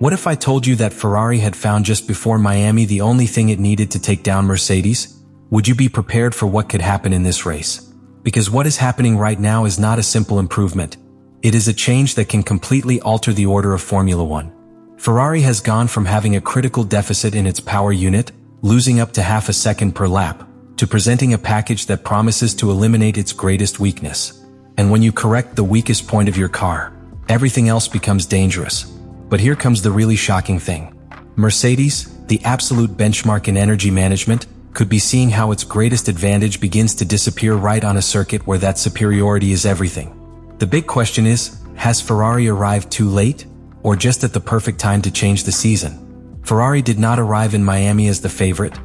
What if I told you that Ferrari had found just before Miami the only thing it needed to take down Mercedes? Would you be prepared for what could happen in this race? Because what is happening right now is not a simple improvement. It is a change that can completely alter the order of Formula One. Ferrari has gone from having a critical deficit in its power unit, losing up to half a second per lap, to presenting a package that promises to eliminate its greatest weakness. And when you correct the weakest point of your car, everything else becomes dangerous. But here comes the really shocking thing. Mercedes, the absolute benchmark in energy management, could be seeing how its greatest advantage begins to disappear right on a circuit where that superiority is everything. The big question is, has Ferrari arrived too late, or just at the perfect time to change the season? Ferrari did not arrive in Miami as the favorite.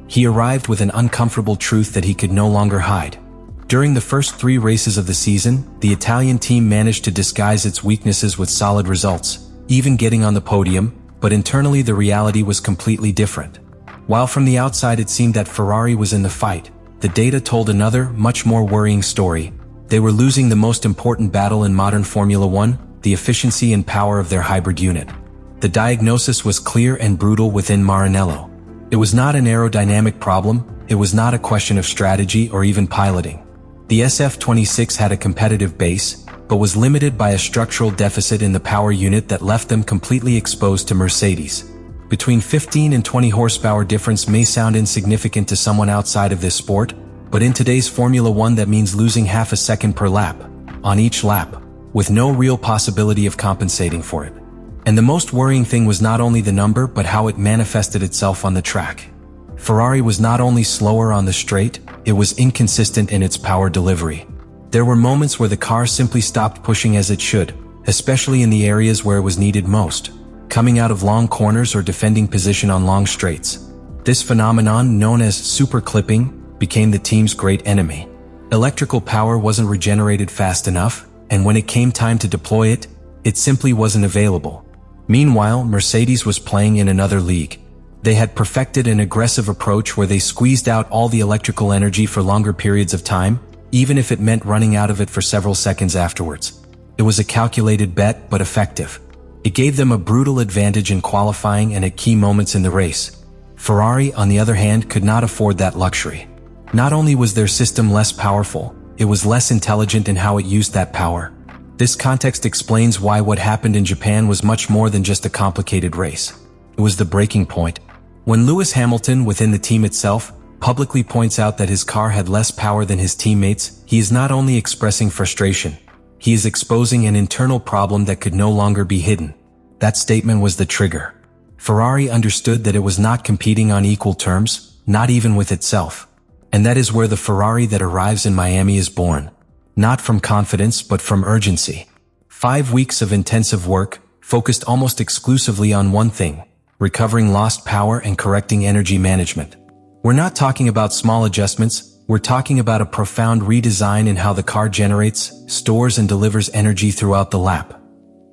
He arrived with an uncomfortable truth that he could no longer hide. During the first 3 races of the season, the Italian team managed to disguise its weaknesses with solid results, even getting on the podium, but internally the reality was completely different. While from the outside it seemed that Ferrari was in the fight, the data told another, much more worrying story. They were losing the most important battle in modern Formula One, the efficiency and power of their hybrid unit. The diagnosis was clear and brutal within Maranello. It was not an aerodynamic problem, it was not a question of strategy or even piloting. The SF26 had a competitive base, but was limited by a structural deficit in the power unit that left them completely exposed to Mercedes. Between 15 and 20 horsepower difference may sound insignificant to someone outside of this sport, but in today's Formula One that means losing half a second per lap, on each lap, with no real possibility of compensating for it. And the most worrying thing was not only the number but how it manifested itself on the track. Ferrari was not only slower on the straight, it was inconsistent in its power delivery. There were moments where the car simply stopped pushing as it should, especially in the areas where it was needed most, coming out of long corners or defending position on long straights. This phenomenon, known as super clipping, became the team's great enemy. Electrical power wasn't regenerated fast enough, and when it came time to deploy it, it simply wasn't available. Meanwhile, Mercedes was playing in another league. They had perfected an aggressive approach where they squeezed out all the electrical energy for longer periods of time, even if it meant running out of it for several seconds afterwards. It was a calculated bet, but effective. It gave them a brutal advantage in qualifying and at key moments in the race. Ferrari, on the other hand, could not afford that luxury. Not only was their system less powerful, it was less intelligent in how it used that power. This context explains why what happened in Japan was much more than just a complicated race. It was the breaking point. When Lewis Hamilton, within the team itself, publicly points out that his car had less power than his teammates, he is not only expressing frustration, he is exposing an internal problem that could no longer be hidden. That statement was the trigger. Ferrari understood that it was not competing on equal terms, not even with itself. And that is where the Ferrari that arrives in Miami is born. Not from confidence, but from urgency. 5 weeks of intensive work, focused almost exclusively on one thing: recovering lost power and correcting energy management. We're not talking about small adjustments, we're talking about a profound redesign in how the car generates, stores and delivers energy throughout the lap.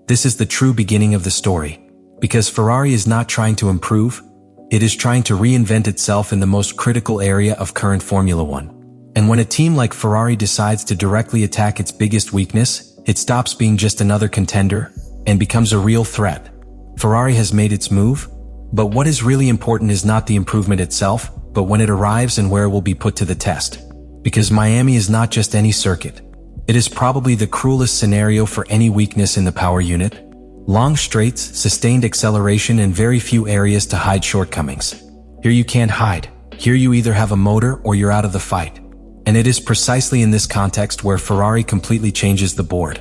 This is the true beginning of the story. Because Ferrari is not trying to improve, it is trying to reinvent itself in the most critical area of current Formula One. And when a team like Ferrari decides to directly attack its biggest weakness, it stops being just another contender and becomes a real threat. Ferrari has made its move, but what is really important is not the improvement itself, but when it arrives and where it will be put to the test. Because Miami is not just any circuit. It is probably the cruelest scenario for any weakness in the power unit. Long straights, sustained acceleration, and very few areas to hide shortcomings. Here you can't hide. Here you either have a motor or you're out of the fight. And it is precisely in this context where Ferrari completely changes the board.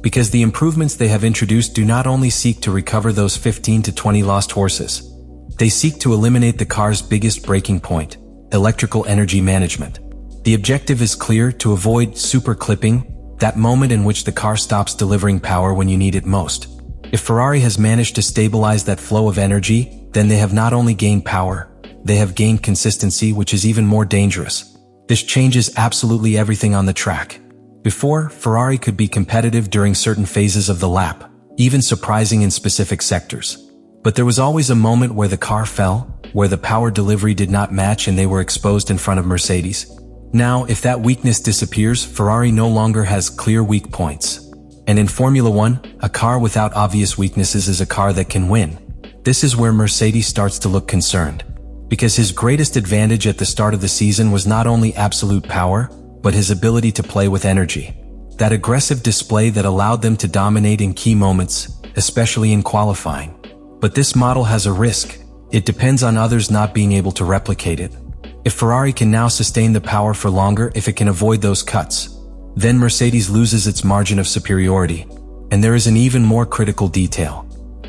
Because the improvements they have introduced do not only seek to recover those 15 to 20 lost horses. They seek to eliminate the car's biggest breaking point: electrical energy management. The objective is clear: to avoid super clipping, that moment in which the car stops delivering power when you need it most. If Ferrari has managed to stabilize that flow of energy, then they have not only gained power, they have gained consistency, which is even more dangerous. This changes absolutely everything on the track. Before, Ferrari could be competitive during certain phases of the lap, even surprising in specific sectors. But there was always a moment where the car fell, where the power delivery did not match and they were exposed in front of Mercedes. Now, if that weakness disappears, Ferrari no longer has clear weak points. And in Formula One, a car without obvious weaknesses is a car that can win. This is where Mercedes starts to look concerned, because his greatest advantage at the start of the season was not only absolute power, but his ability to play with energy. That aggressive display that allowed them to dominate in key moments, especially in qualifying. But this model has a risk. It depends on others not being able to replicate it. If Ferrari can now sustain the power for longer, if it can avoid those cuts, then Mercedes loses its margin of superiority. And there is an even more critical detail.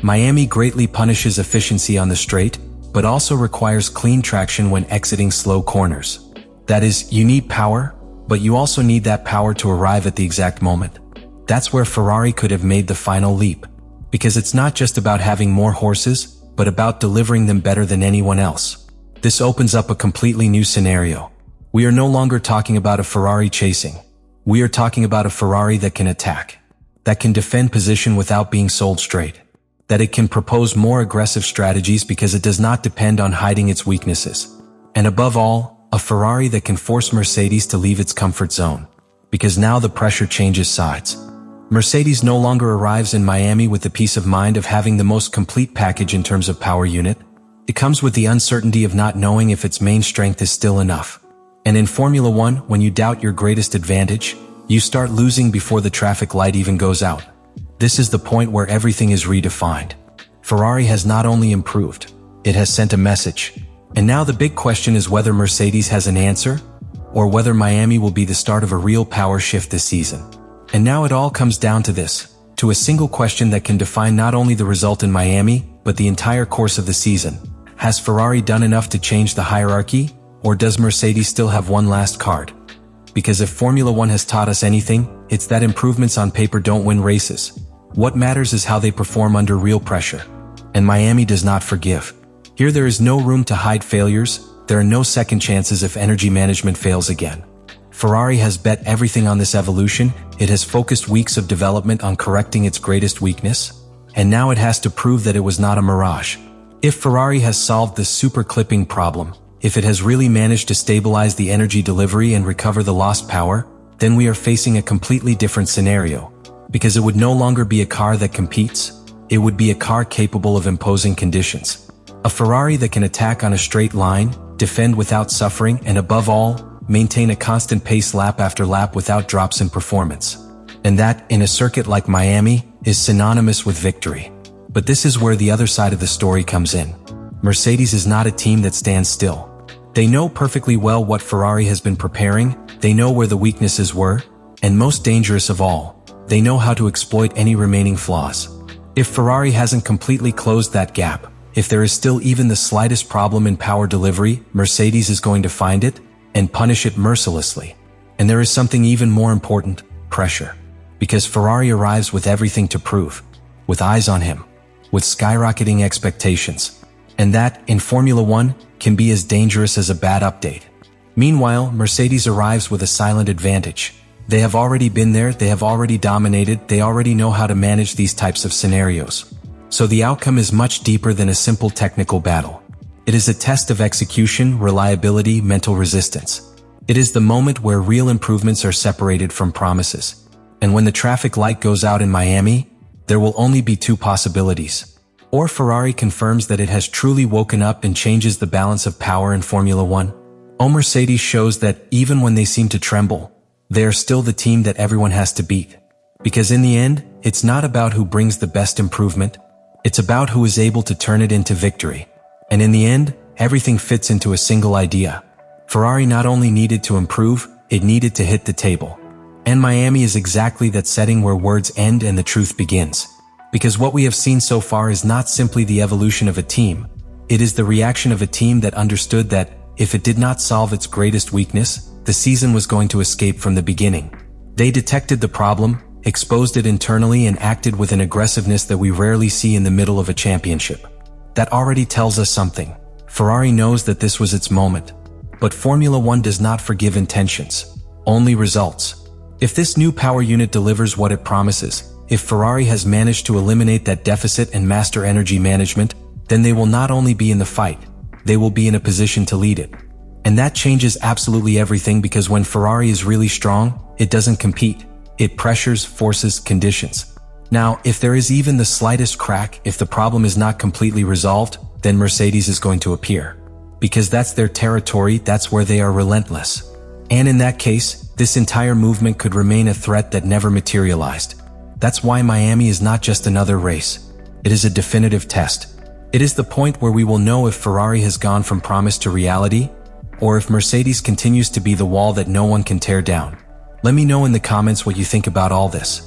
Miami greatly punishes efficiency on the straight, but also requires clean traction when exiting slow corners. That is, you need power, but you also need that power to arrive at the exact moment. That's where Ferrari could have made the final leap. Because it's not just about having more horses, but about delivering them better than anyone else. This opens up a completely new scenario. We are no longer talking about a Ferrari chasing. We are talking about a Ferrari that can attack, that can defend position without being sold straight, that it can propose more aggressive strategies because it does not depend on hiding its weaknesses. And above all, a Ferrari that can force Mercedes to leave its comfort zone, because now the pressure changes sides. Mercedes no longer arrives in Miami with the peace of mind of having the most complete package in terms of power unit. It comes with the uncertainty of not knowing if its main strength is still enough. And in Formula One, when you doubt your greatest advantage, you start losing before the traffic light even goes out. This is the point where everything is redefined. Ferrari has not only improved, it has sent a message. And now the big question is whether Mercedes has an answer, or whether Miami will be the start of a real power shift this season. And now it all comes down to this, to a single question that can define not only the result in Miami, but the entire course of the season. Has Ferrari done enough to change the hierarchy, or does Mercedes still have one last card? Because if Formula One has taught us anything, it's that improvements on paper don't win races. What matters is how they perform under real pressure. And Miami does not forgive. Here there is no room to hide failures, there are no second chances if energy management fails again. Ferrari has bet everything on this evolution, it has focused weeks of development on correcting its greatest weakness, and now it has to prove that it was not a mirage. If Ferrari has solved the super clipping problem, if it has really managed to stabilize the energy delivery and recover the lost power, then we are facing a completely different scenario. Because it would no longer be a car that competes, it would be a car capable of imposing conditions. A Ferrari that can attack on a straight line, defend without suffering, and above all, maintain a constant pace lap after lap without drops in performance. And that, in a circuit like Miami, is synonymous with victory. But this is where the other side of the story comes in. Mercedes is not a team that stands still. They know perfectly well what Ferrari has been preparing, they know where the weaknesses were, and most dangerous of all, they know how to exploit any remaining flaws. If Ferrari hasn't completely closed that gap, if there is still even the slightest problem in power delivery, Mercedes is going to find it and punish it mercilessly. And there is something even more important, pressure. Because Ferrari arrives with everything to prove, with eyes on him, with skyrocketing expectations. And that, in Formula One, can be as dangerous as a bad update. Meanwhile, Mercedes arrives with a silent advantage. They have already been there, they have already dominated, they already know how to manage these types of scenarios. So the outcome is much deeper than a simple technical battle. It is a test of execution, reliability, mental resistance. It is the moment where real improvements are separated from promises. And when the traffic light goes out in Miami, there will only be two possibilities. Or Ferrari confirms that it has truly woken up and changes the balance of power in Formula One. Or Mercedes shows that even when they seem to tremble, they are still the team that everyone has to beat. Because in the end, it's not about who brings the best improvement, it's about who is able to turn it into victory. And in the end, everything fits into a single idea. Ferrari not only needed to improve, it needed to hit the table. And Miami is exactly that setting where words end and the truth begins. Because what we have seen so far is not simply the evolution of a team, it is the reaction of a team that understood that, if it did not solve its greatest weakness, the season was going to escape from the beginning. They detected the problem, exposed it internally, and acted with an aggressiveness that we rarely see in the middle of a championship. That already tells us something. Ferrari knows that this was its moment. But Formula One does not forgive intentions, only results. If this new power unit delivers what it promises, if Ferrari has managed to eliminate that deficit and master energy management, then they will not only be in the fight, they will be in a position to lead it. And that changes absolutely everything, because when Ferrari is really strong, it doesn't compete. It pressures, forces, conditions. Now, if there is even the slightest crack, if the problem is not completely resolved, then Mercedes is going to appear. Because that's their territory, that's where they are relentless. And in that case, this entire movement could remain a threat that never materialized. That's why Miami is not just another race. It is a definitive test. It is the point where we will know if Ferrari has gone from promise to reality, or if Mercedes continues to be the wall that no one can tear down. Let me know in the comments what you think about all this.